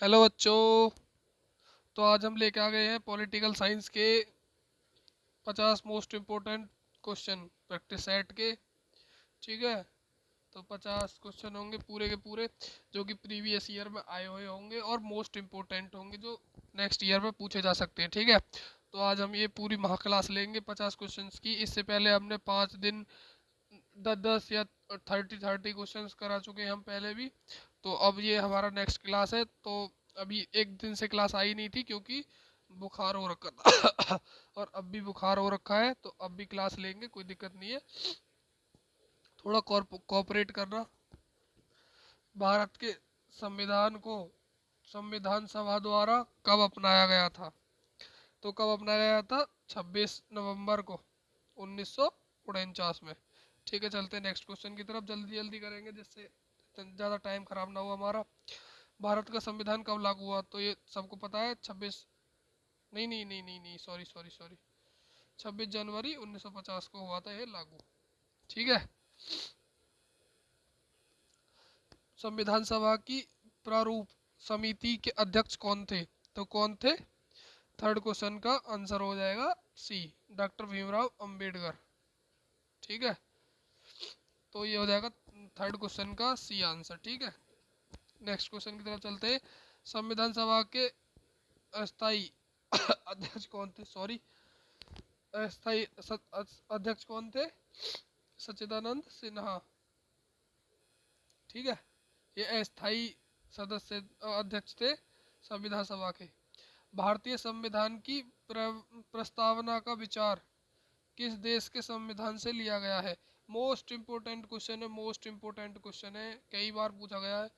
Hello बच्चों। तो आज हम लेके आ गए हैं पॉलिटिकल साइंस के 50 most important question practice set के। ठीक है, तो 50 क्वेश्चन होंगे पूरे के पूरे, जो कि प्रीवियस ईयर में आए हुए होंगे और मोस्ट इम्पोर्टेंट होंगे, जो नेक्स्ट ईयर में पूछे जा सकते हैं। ठीक है, तो आज हम ये पूरी महा क्लास लेंगे 50 क्वेश्चन की। इससे पहले हमने 5 दिन 10-10 या 30-30 क्वेश्चन करा चुके हैं हम पहले भी। तो अब ये हमारा नेक्स्ट क्लास है। तो अभी एक दिन से क्लास आई नहीं थी क्योंकि बुखार हो रखा था और अब भी बुखार हो रखा है, तो अब भी क्लास लेंगे, कोई दिक्कत नहीं है। थोड़ा कोऑपरेट करना। भारत के संविधान को संविधान सभा द्वारा कब अपनाया गया था? तो कब अपनाया गया था? 26 नवंबर को 1949 में। ठीक है, चलते हैं नेक्स्ट क्वेश्चन की तरफ, जल्दी जल्दी करेंगे जिससे ज़्यादा टाइम खराब ना हो हमारा। भारत का संविधान कब लागू हुआ? तो ये सबको पता है, 26, नहीं नहीं नहीं नहीं नहीं, सॉरी सॉरी सॉरी, 26 जनवरी 1950 को हुआ था ये लागू। ठीक है, संविधान सभा की प्रारूप समिति के अध्यक्ष कौन थे? तो कौन थे? थर्ड क्वेश्चन का आंसर हो जाएगा सी, डॉक्टर भीमराव अंबेडकर। ठीक है, तो ये हो जाएगा थर्ड क्वेश्चन का सी आंसर। ठीक है, नेक्स्ट क्वेश्चन की तरफ चलते हैं। संविधान सभा के अस्थाई अध्यक्ष कौन थे? सॉरी, अस्थाई अध्यक्ष कौन थे? सच्चिदानंद सिन्हा। ठीक है, ये अस्थाई सदस्य अध्यक्ष थे संविधान सभा के। भारतीय संविधान की प्रस्तावना का विचार किस देश के संविधान से लिया गया है? मोस्ट इम्पोर्टेंट क्वेश्चन है, मोस्ट इम्पोर्टेंट क्वेश्चन है, कई बार पूछा गया है।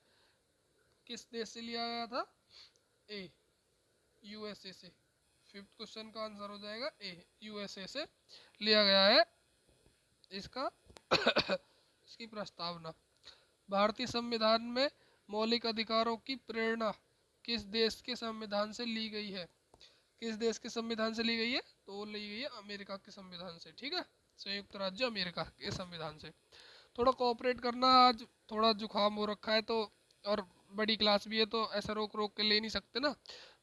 किस देश से लिया गया था? ए, यूएसए से। फिफ्थ क्वेश्चन का आंसर हो जाएगा ए, यूएसए से लिया गया है इसका इसकी प्रस्तावना। भारतीय संविधान में मौलिक अधिकारों की प्रेरणा किस देश के संविधान से ली गई है? किस देश के संविधान से ली गई है? तो वो ली गई है अमेरिका के संविधान से। ठीक है, संयुक्त राज्य अमेरिका के संविधान से। थोड़ा कोऑपरेट करना, आज थोड़ा जुकाम हो रखा है, तो और बड़ी क्लास भी है, तो ऐसा रोक रोक के ले नहीं सकते ना।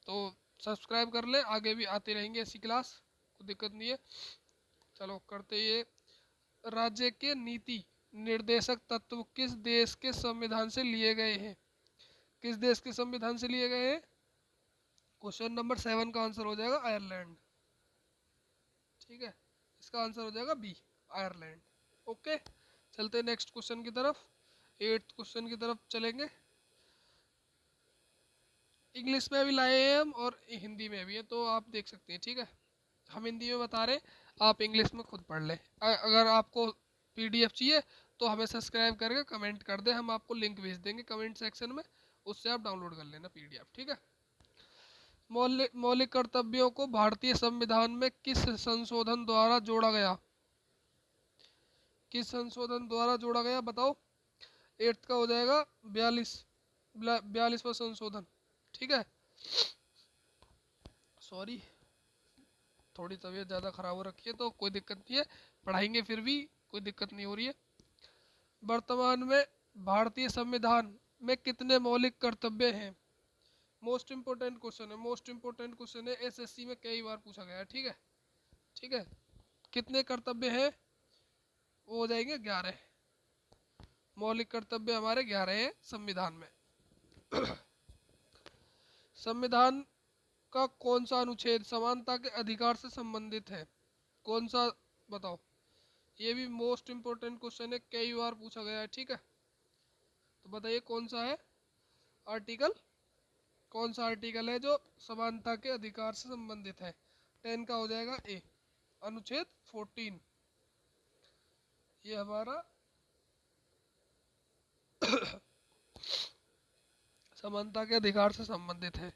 तो सब्सक्राइब कर ले, आगे भी आती रहेंगी ऐसी क्लास, कोई दिक्कत नहीं है। चलो करते ये। राज्य के नीति निर्देशक तत्व किस देश के संविधान से लिए गए हैं? किस देश के संविधान से लिए गए हैं? क्वेश्चन नंबर 7 का आंसर हो जाएगा आयरलैंड। ठीक है, इसका आंसर हो जाएगा बी, आयरलैंड। ओके, चलते हैं नेक्स्ट क्वेश्चन की तरफ। 8th क्वेश्चन की तरफ चलेंगे। इंग्लिश में भी लाए हैं हम और हिंदी में भी है, तो आप देख सकते हैं। ठीक है, हम हिंदी में बता रहे हैं, आप इंग्लिश में खुद पढ़ लें। अगर आपको पीडीएफ चाहिए तो हमें सब्सक्राइब करके कमेंट कर दें, हम आपको लिंक भेज देंगे कमेंट सेक्शन में, उससे आप डाउनलोड कर लेना पीडीएफ। ठीक है, मौलिक मौलिक कर्तव्यों को भारतीय संविधान में किस संशोधन द्वारा जोड़ा गया? किस संशोधन द्वारा जोड़ा गया बताओ? 8th का हो जाएगा 42वां संशोधन। ठीक है, सॉरी, थोड़ी तबीयत ज़्यादा खराब हो रखी है, तो कोई दिक्कत नहीं है, पढ़ाएंगे फिर भी, कोई दिक्कत नहीं हो रही है। वर्तमान में भारतीय संविधान में कितने मौलिक कर्तव्य हैं? मोस्ट इंपोर्टेंट क्वेश्चन है, मोस्ट इंपोर्टेंट क्वेश्चन है, एसएससी में कई बार पूछा गया है। ठीक है, ठीक है, कितने कर्तव्य हैं? वो हो जाएंगे 11। मौलिक कर्तव्य हमारे 11 हैं संविधान में। संविधान का कौन सा अनुच्छेद समानता के अधिकार से संबंधित है? कौन सा बताओ? ये भी मोस्ट इम्पोर्टेंट क्वेश्चन है, कई बार पूछा गया है। ठीक है, तो बताइए कौन सा है आर्टिकल? कौन सा आर्टिकल है जो समानता के अधिकार से संबंधित है? 10 का हो जाएगा ए, अनुच्छेद 14। ये हमारा समानता के अधिकार से संबंधित है।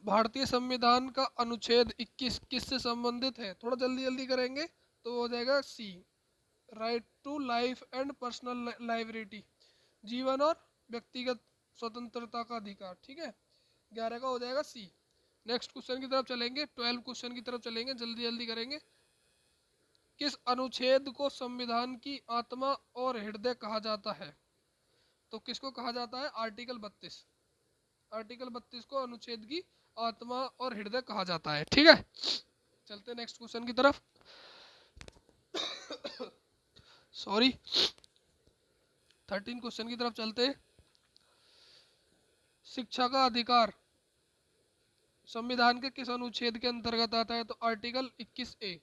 भारतीय संविधान का अनुच्छेद 21 किससे संबंधित है? थोड़ा जल्दी जल्दी करेंगे तो हो जाएगा C, right to life and personal liability, जीवन और व्यक्तिगत स्वतंत्रता का अधिकार। ठीक है, 11 का हो जाएगा सी। नेक्स्ट क्वेश्चन की तरफ चलेंगे, 12 क्वेश्चन की तरफ चलेंगे, जल्दी जल्दी करेंगे। किस अनुच्छेद को संविधान की आत्मा और हृदय कहा जाता है? तो किसको कहा जाता है? आर्टिकल 32। आर्टिकल 32 को अनुच्छेद की आत्मा और हृदय कहा जाता है। ठीक है, चलते नेक्स्ट क्वेश्चन की तरफ। सॉरी, 13 क्वेश्चन की तरफ चलते। शिक्षा का अधिकार संविधान के किस अनुच्छेद के अंतर्गत आता है? तो आर्टिकल 21A।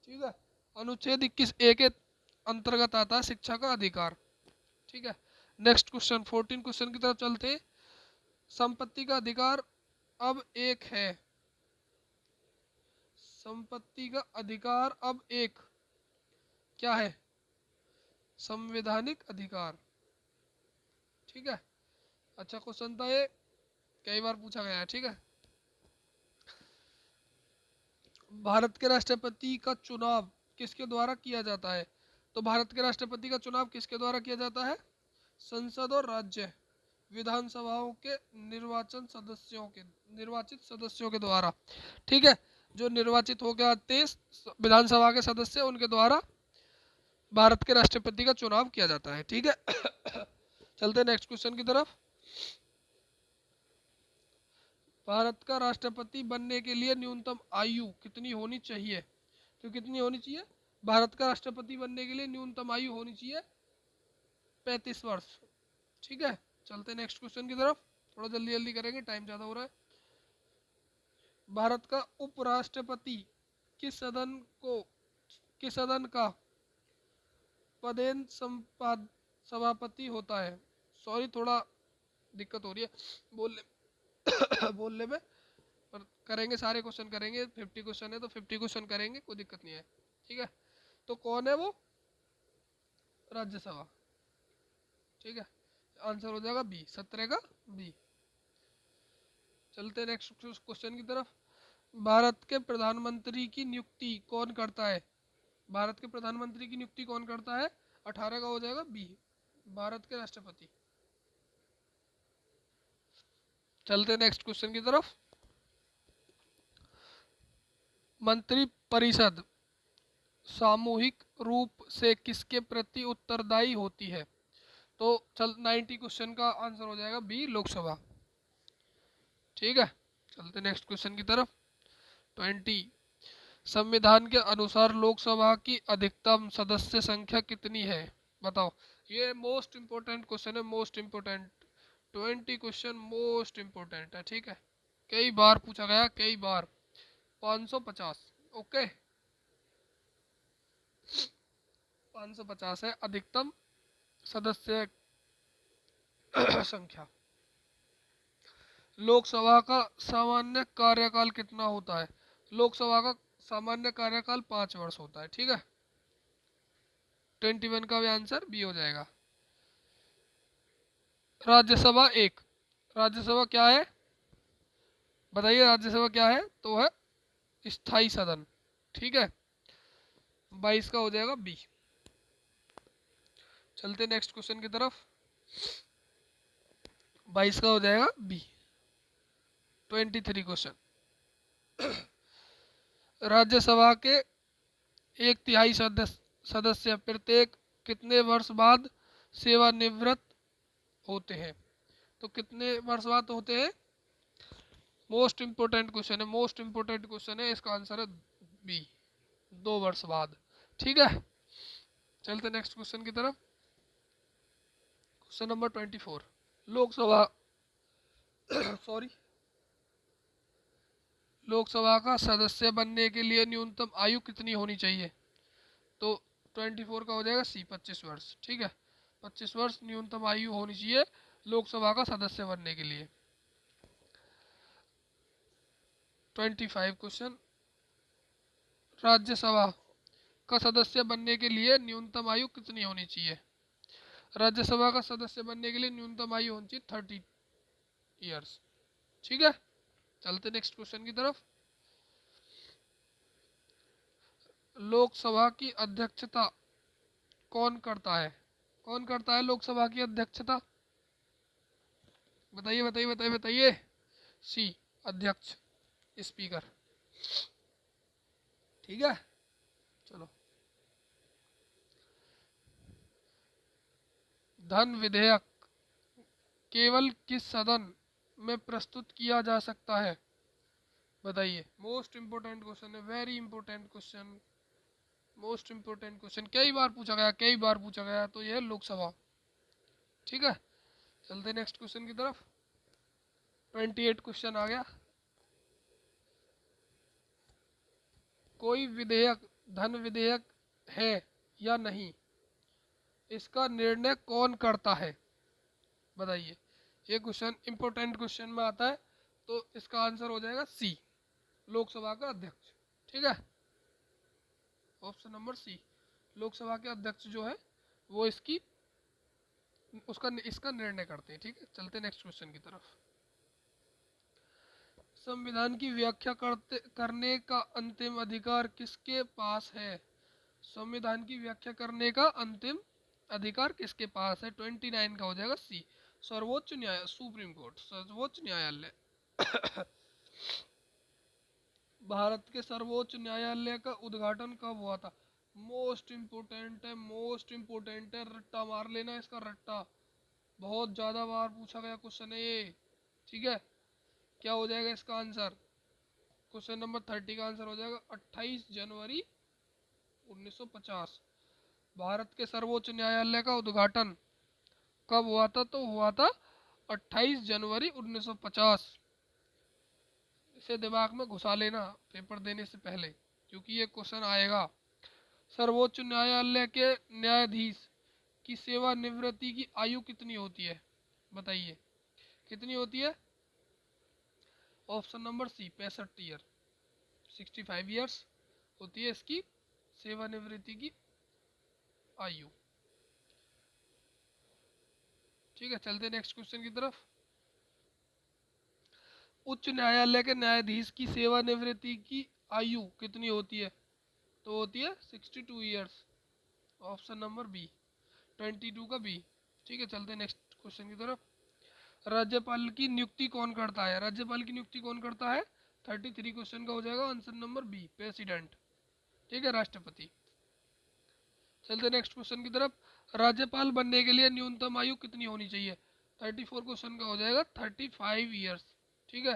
ठीक है, अनुच्छेद 21A के अंतर्गत आता है शिक्षा का अधिकार। ठीक है, नेक्स्ट क्वेश्चन 14 क्वेश्चन की तरफ चलते। संपत्ति का अधिकार अब एक है। संपत्ति का अधिकार अब एक क्या है? संवैधानिक अधिकार। ठीक है, अच्छा क्वेश्चन था ये, कई बार पूछा गया है। ठीक है, भारत के राष्ट्रपति का चुनाव किसके द्वारा किया जाता है? तो भारत के राष्ट्रपति का चुनाव किसके द्वारा किया जाता है? संसद और राज्य विधानसभाओं के निर्वाचित सदस्यों के द्वारा। ठीक है, जो निर्वाचित होकर आते हैं विधानसभा के सदस्य, उनके द्वारा भारत के राष्ट्रपति का चुनाव किया जाता है। ठीक है, चलते नेक्स्ट क्वेश्चन की तरफ। भारत का राष्ट्रपति बनने के लिए न्यूनतम आयु कितनी होनी चाहिए? तो कितनी होनी चाहिए? भारत का राष्ट्रपति बनने के लिए न्यूनतम आयु होनी चाहिए 35 वर्ष। ठीक है, चलते नेक्स्ट क्वेश्चन की तरफ, थोड़ा जल्दी जल्दी करेंगे, टाइम ज़्यादा हो रहा है। भारत का उपराष्ट्रपति किस सदन का पदेन सभापति होता है? सॉरी, थोड़ा दिक्कत हो रही है बोलने बोलने में, पर करेंगे, सारे क्वेश्चन करेंगे। 50 क्वेश्चन है तो 50 क्वेश्चन करेंगे, कोई दिक्कत नहीं है। ठीक है, तो कौन है वो? राज्यसभा। ठीक है, आंसर हो जाएगा बी, 17 का बी। चलते नेक्स्ट क्वेश्चन की तरफ। भारत के प्रधानमंत्री की नियुक्ति कौन करता है? भारत के प्रधानमंत्री की नियुक्ति कौन करता है? 18 का हो जाएगा बी, भारत के राष्ट्रपति। चलते नेक्स्ट क्वेश्चन की तरफ। मंत्री परिषद सामूहिक रूप से किसके प्रति उत्तरदायी होती है? तो चल 90 क्वेश्चन का आंसर हो जाएगा बी, लोकसभा। ठीक है, चलते नेक्स्ट क्वेश्चन की तरफ। 20, संविधान के अनुसार लोकसभा की अधिकतम सदस्य संख्या कितनी है? बताओ, ये मोस्ट इंपोर्टेंट क्वेश्चन है, most important. 20 question most important है। ठीक है, कई बार पूछा गया, कई बार। 550। ओके, 550 है अधिकतम सदस्य संख्या। लोकसभा का सामान्य कार्यकाल कितना होता है? लोकसभा का सामान्य कार्यकाल 5 वर्ष होता है। ठीक है, 21 का भी आंसर बी हो जाएगा। राज्यसभा एक, राज्यसभा क्या है बताइए? राज्यसभा क्या है? तो है स्थायी सदन। ठीक है, 22 का हो जाएगा बी। चलते नेक्स्ट क्वेश्चन की तरफ। 22 का हो जाएगा बी। 23 क्वेश्चन। राज्यसभा के 1/3 सदस्य प्रत्येक कितने वर्ष बाद सेवानिवृत्त होते हैं? तो कितने वर्ष बाद होते हैं? मोस्ट इंपोर्टेंट क्वेश्चन है, मोस्ट इंपोर्टेंट क्वेश्चन है, इसका आंसर है बी, 2 वर्ष बाद। ठीक है, चलते नेक्स्ट क्वेश्चन की तरफ। Question number 24। Lok Sabha sorry, Lok Sabha का सदस्य बनने के लिए न्यूनतम आयु कितनी होनी चाहिए? तो 24 का हो जाएगा सी, 25 वर्ष। ठीक है, 25 वर्ष न्यूनतम आयु होनी चाहिए लोकसभा का सदस्य बनने के लिए। 25 क्वेश्चन। राज्यसभा का सदस्य बनने के लिए न्यूनतम आयु कितनी होनी चाहिए? राज्यसभा का सदस्य बनने के लिए न्यूनतम आयु होनी चाहिए 30 ईयर्स। ठीक है, चलते नेक्स्ट क्वेश्चन की तरफ। लोकसभा की अध्यक्षता कौन करता है? कौन करता है लोकसभा की अध्यक्षता? बताइए बताइए बताइए बताइए। सी, अध्यक्ष, स्पीकर। ठीक है, चलो। धन विधेयक केवल किस सदन में प्रस्तुत किया जा सकता है? बताइए। मोस्ट इंपोर्टेंट क्वेश्चन है, very important question, most important question, कई बार पूछा गया, कई बार पूछा गया। तो यह लोकसभा। ठीक है, चलते नेक्स्ट क्वेश्चन की तरफ। 28 क्वेश्चन आ गया। कोई विधेयक धन विधेयक है या नहीं, इसका निर्णय कौन करता है? बताइए। ये क्वेश्चन इंपोर्टेंट क्वेश्चन में आता है, तो इसका आंसर हो जाएगा सी, लोकसभा का अध्यक्ष। ठीक है, ऑप्शन नंबर सी, लोकसभा के अध्यक्ष जो है वो इसका निर्णय करते हैं। ठीक है, चलते नेक्स्ट क्वेश्चन की तरफ। संविधान की व्याख्या करने का अंतिम अधिकार किसके पास है? संविधान की व्याख्या करने का अंतिम अधिकार किसके पास है? 29 का हो जाएगा सी, सर्वोच्च न्यायालय, सुप्रीम कोर्ट, सर्वोच्च न्यायालय। भारत के सर्वोच्च न्यायालय का उद्घाटन कब हुआ था? मोस्ट इम्पोर्टेंट है, मोस्ट इम्पोर्टेंट है, रट्टा मार लेना इसका रट्टा, बहुत ज्यादा बार पूछा गया क्वेश्चन है ये। ठीक है, क्या हो जाएगा इसका आंसर? क्वेश्चन नंबर 30 का आंसर हो जाएगा 28 जनवरी 1950। भारत के सर्वोच्च न्यायालय का उद्घाटन कब हुआ था? तो हुआ था 28 जनवरी 1950। इसे दिमाग में घुसा लेना पेपर देने से पहले, क्योंकि ये क्वेश्चन आएगा। सर्वोच्च न्यायालय के न्यायाधीश की सेवानिवृत्ति की आयु कितनी होती है? बताइए, कितनी होती है? Option number C, 65 year, 65 years होती है इसकी सेवानिवृत्ति की आयु। ठीक है, चलते नेक्स्ट क्वेश्चन की तरफ। उच्च न्यायालय के न्यायाधीश की सेवानिवृत्ति की आयु कितनी होती है? तो होती है 62 ईयर्स, ऑप्शन नंबर बी, 22 का बी। ठीक है, चलते नेक्स्ट क्वेश्चन की तरफ। राज्यपाल की नियुक्ति कौन करता है? राज्यपाल की नियुक्ति कौन करता है? 33 क्वेश्चन का हो जाएगा आंसर नंबर बी, प्रेसिडेंट। ठीक है, राष्ट्रपति। चलते नेक्स्ट क्वेश्चन की तरफ। राज्यपाल बनने के लिए न्यूनतम आयु कितनी होनी चाहिए? 34 क्वेश्चन का हो जाएगा 35 ईयर्स। ठीक है,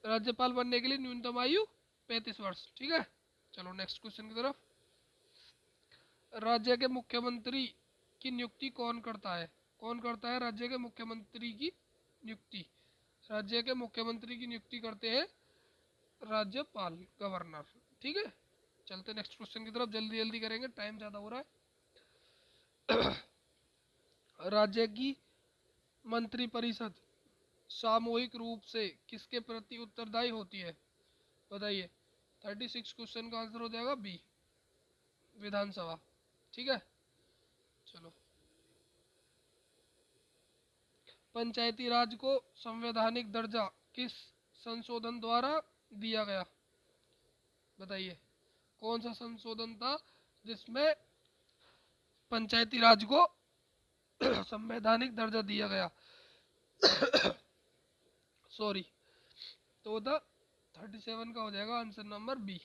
राज्यपाल बनने के लिए न्यूनतम आयु 35 वर्ष। ठीक है, चलो नेक्स्ट क्वेश्चन की तरफ। राज्य के मुख्यमंत्री की नियुक्ति कौन करता है? कौन करता है राज्य के मुख्यमंत्री की नियुक्ति? राज्य के मुख्यमंत्री की नियुक्ति करते हैं राज्यपाल, गवर्नर। ठीक है, चलते नेक्स्ट क्वेश्चन की तरफ, जल्दी जल्दी करेंगे, टाइम ज्यादा हो रहा है। राज्य की मंत्रिपरिषद सामूहिक रूप से किसके प्रति उत्तरदायी होती है? बताइए। 36 क्वेश्चन का आंसर हो जाएगा बी, विधानसभा। ठीक है, चलो। पंचायती राज को संवैधानिक दर्जा किस संशोधन द्वारा दिया गया? बताइए, कौन सा संशोधन था जिसमें पंचायती राज को संवैधानिक दर्जा दिया गया? सॉरी, तो था 37 का हो जाएगा आंसर नंबर बी,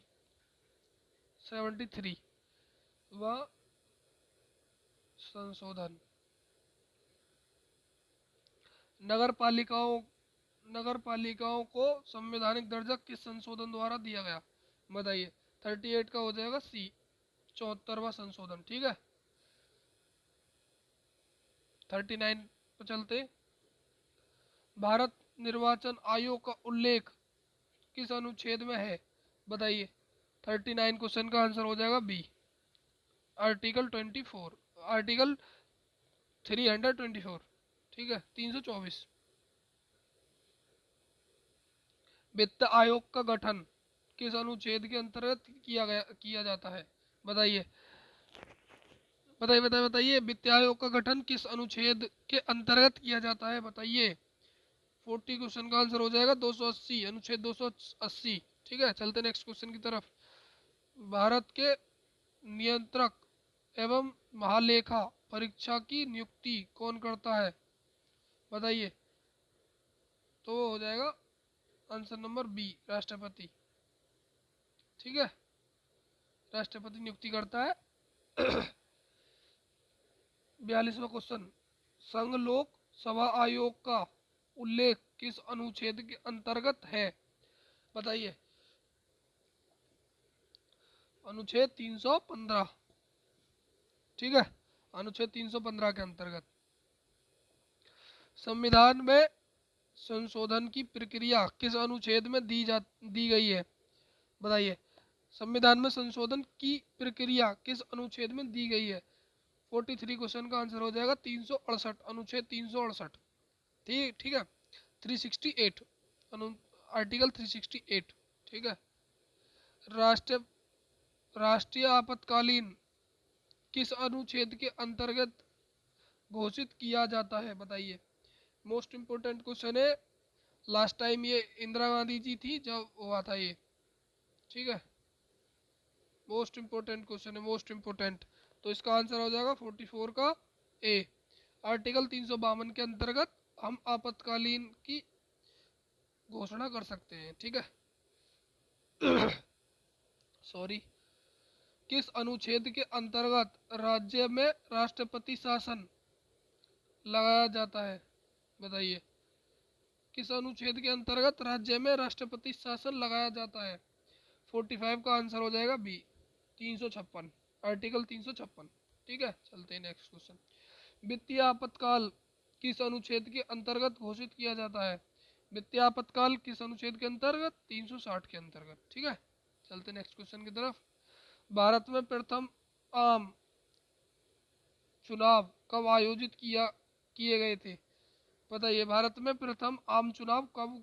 73 वह संशोधन। नगर पालिकाओं नगर पालिकाओं को संवैधानिक दर्जा किस संशोधन द्वारा दिया गया? बताइए। 38 का हो जाएगा सी, 74वां संशोधन। ठीक है, 39 पर चलते। भारत निर्वाचन आयोग का उल्लेख किस अनुच्छेद में है? बताइए। 39 क्वेश्चन का आंसर हो जाएगा बी, आर्टिकल 24, आर्टिकल 324। ठीक है, 324। वित्त आयोग का गठन किस अनुच्छेद के अंतर्गत किया जाता है? बताइए, बताइए, बताइए, बताइए, वित्त आयोग का गठन किस अनुच्छेद के अंतर्गत किया जाता है? बताइए। 40 क्वेश्चन का आंसर हो जाएगा 280, अनुच्छेद 280। ठीक है, चलते नेक्स्ट क्वेश्चन की तरफ। भारत के नियंत्रक एवं महालेखा परीक्षा की नियुक्ति कौन करता है? बताइए। तो वो हो जाएगा आंसर नंबर बी, राष्ट्रपति। ठीक है, राष्ट्रपति नियुक्ति करता है। 42वां क्वेश्चन। संघ लोक सभा आयोग का उल्लेख किस अनुच्छेद के अंतर्गत है? बताइए। अनुच्छेद 315। ठीक है, अनुच्छेद 315 के अंतर्गत। संविधान में संशोधन की प्रक्रिया किस अनुच्छेद में दी गई है? बताइए। संविधान में संशोधन की प्रक्रिया किस अनुच्छेद में दी गई है? 43 क्वेश्चन का आंसर हो जाएगा 368, अनुच्छेद 368। ठीक ठीक है, 368 आर्टिकल 368। ठीक है। राष्ट्रीय राष्ट्रीय आपातकालीन किस अनुच्छेद के अंतर्गत घोषित किया जाता है? बताइए। मोस्ट इम्पोर्टेंट क्वेश्चन है। लास्ट टाइम ये इंदिरा गांधी जी थी जब हुआ था ये। ठीक है, मोस्ट इम्पोर्टेंट क्वेश्चन है, मोस्ट इम्पोर्टेंट। तो इसका आंसर हो जाएगा 44 का ए। आर्टिकल 352 के अंतर्गत हम आपातकालीन की घोषणा कर सकते हैं। ठीक है। सॉरी। किस अनुच्छेद के अंतर्गत राज्य में राष्ट्रपति शासन लगाया जाता है? बताइए। किस अनुच्छेद के अंतर्गत राज्य में राष्ट्रपति शासन लगाया जाता है? 45 का आंसर हो जाएगा बी, 356, आर्टिकल 356। ठीक है, चलते हैं नेक्स्ट क्वेश्चन। वित्तीय आपातकाल किस अनुच्छेद के अंतर्गत घोषित किया जाता है? वित्तीय आपातकाल किस अनुच्छेद के अंतर्गत? 360 के अंतर्गत। ठीक है, चलते नेक्स्ट क्वेश्चन की तरफ। भारत में प्रथम आम चुनाव कब आयोजित किए गए थे? बताइए। भारत में प्रथम आम चुनाव कब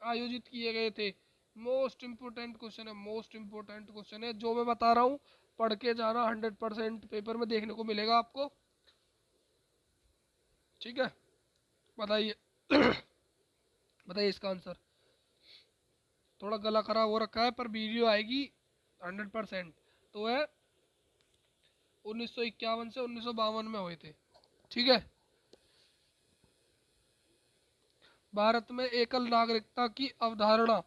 आयोजित किए गए थे? मोस्ट इम्पोर्टेंट क्वेश्चन है, मोस्ट इम्पोर्टेंट क्वेश्चन है। जो मैं बता रहा हूँ पढ़ के जाना, 100% पेपर में देखने को मिलेगा आपको। ठीक है, बताइए। बताइए इसका आंसर। थोड़ा गला खराब हो रखा है पर वीडियो आएगी 100%। तो है 1951 से 1952 में हुए थे। ठीक है। भारत में एकल नागरिकता की अवधारणा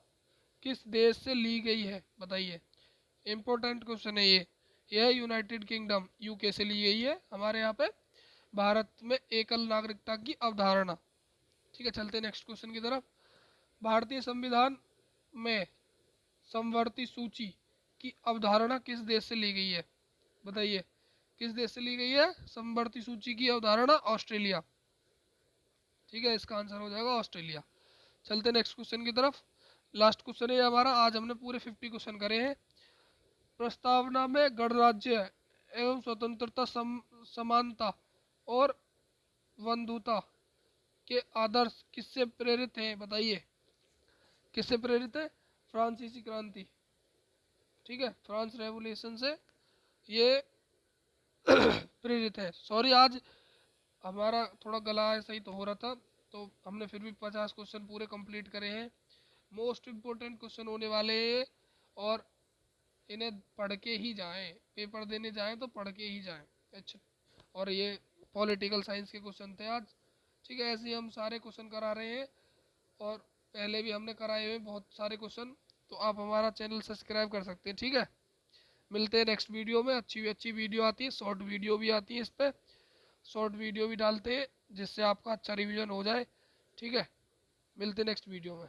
किस देश से ली गई है? बताइए। इम्पोर्टेंट क्वेश्चन है ये। यह यूनाइटेड किंगडम यूके से ली गई है हमारे यहाँ पे। भारत में एकल नागरिकता की अवधारणा। ठीक है, चलते नेक्स्ट क्वेश्चन की तरफ। भारतीय संविधान में समवर्ती सूची की अवधारणा किस देश से ली गई है? बताइए। किस देश से ली गई है समवर्ती सूची की अवधारणा? ऑस्ट्रेलिया। ठीक है, इसका आंसर हो जाएगा ऑस्ट्रेलिया। चलते नेक्स्ट क्वेश्चन की तरफ। लास्ट क्वेश्चन है हमारा। आज हमने पूरे 50 क्वेश्चन करे हैं। प्रस्तावना में गणराज्य एवं स्वतंत्रता, समानता और बंधुता के आदर्श किससे प्रेरित हैं? बताइए। किससे प्रेरित है? फ्रांसीसी क्रांति। ठीक है, फ्रांस रेवोल्यूशन से ये प्रेरित है। सॉरी, आज हमारा थोड़ा गला ऐसा ही तो हो रहा था, तो हमने फिर भी 50 क्वेश्चन पूरे कंप्लीट करे हैं। मोस्ट इम्पोर्टेंट क्वेश्चन होने वाले हैं और इन्हें पढ़ के ही जाएं। पेपर देने जाएं तो पढ़ के ही जाएं। अच्छा, और ये पॉलिटिकल साइंस के क्वेश्चन थे आज। ठीक है, ऐसे ही हम सारे क्वेश्चन करा रहे हैं और पहले भी हमने कराए हुए बहुत सारे क्वेश्चन। तो आप हमारा चैनल सब्सक्राइब कर सकते हैं। ठीक है, मिलते हैं नेक्स्ट वीडियो में। अच्छी अच्छी वीडियो आती है, शॉर्ट वीडियो भी आती है, इस पर शॉर्ट वीडियो भी डालते हैं जिससे आपका अच्छा रिवीजन हो जाए। ठीक है, मिलते हैं नेक्स्ट वीडियो में।